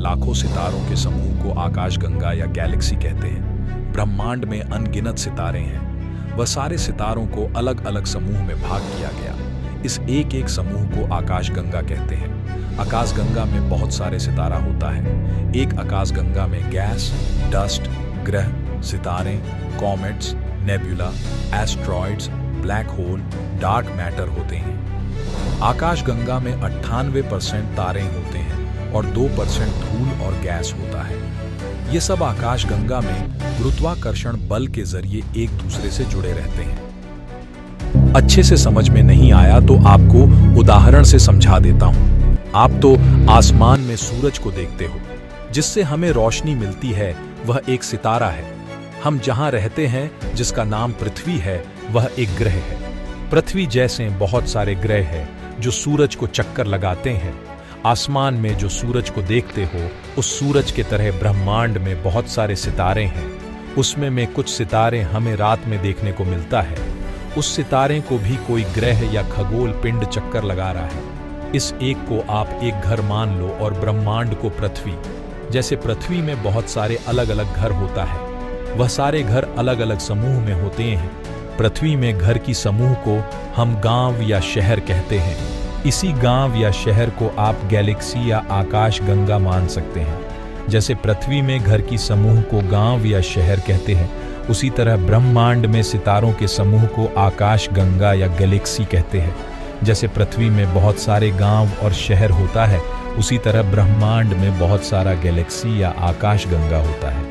लाखों सितारों के समूह को आकाशगंगा या गैलेक्सी कहते हैं। ब्रह्मांड में अनगिनत सितारे हैं। वह सारे सितारों को अलग अलग समूह में भाग किया गया। इस एक एक समूह को आकाशगंगा कहते हैं। आकाशगंगा में बहुत सारे सितारा होता है। एक आकाशगंगा में गैस, डस्ट, ग्रह, सितारे, comets, nebula, asteroids, black hole, dark matter होते हैं। आकाशगंगा में 98% तारे होते हैं और 2% धूल और गैस होता है। ये सब आकाशगंगा में गुरुत्वाकर्षण बल के जरिए एक दूसरे से जुड़े रहते हैं। अच्छे से समझ में नहीं आया तो आपको उदाहरण से समझा देता हूं। आप तो आसमान में सूरज को देखते हो, जिससे हमें रोशनी मिलती है, वह एक सितारा है। हम जहां रहते हैं, जिसका नाम पृथ्वी है, वह एक ग्रह है। पृथ्वी जैसे बहुत सारे ग्रह हैं जो सूरज को चक्कर लगाते हैं। आसमान में जो सूरज को देखते हो, उस सूरज के तरह ब्रह्मांड में बहुत सारे सितारे हैं। उसमें में कुछ सितारे हमें रात में देखने को मिलता है। उस सितारे को भी कोई ग्रह या खगोल पिंड चक्कर लगा रहा है। इस एक को आप एक घर मान लो और ब्रह्मांड को पृथ्वी। जैसे पृथ्वी में बहुत सारे अलग अलग घर होता है, वह सारे घर अलग अलग समूह में होते हैं। पृथ्वी में घर की समूह को हम गांव या शहर कहते हैं। इसी गांव या शहर को आप गैलेक्सी या आकाशगंगा मान सकते हैं। जैसे पृथ्वी में घर की समूह को गांव या शहर कहते हैं, उसी तरह ब्रह्मांड में सितारों के समूह को आकाशगंगा या गैलेक्सी कहते हैं। जैसे पृथ्वी में बहुत सारे गांव और शहर होता है, उसी तरह ब्रह्मांड में बहुत सारा गैलेक्सी या आकाशगंगा होता है।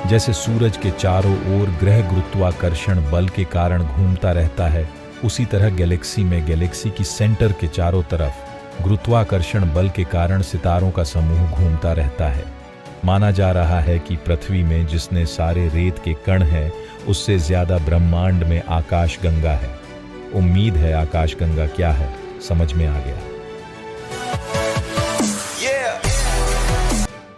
जैसे सूरज के चारों ओर ग्रह गुरुत्वाकर्षण बल के कारण घूमता रहता है, उसी तरह गैलेक्सी में गैलेक्सी की सेंटर के चारों तरफ गुरुत्वाकर्षण बल के कारण सितारों का समूह घूमता रहता है। माना जा रहा है कि पृथ्वी में जिसने सारे रेत के कण हैं, उससे ज्यादा ब्रह्मांड में आकाशगंगा है। उम्मीद है आकाशगंगा क्या है समझ में आ गया।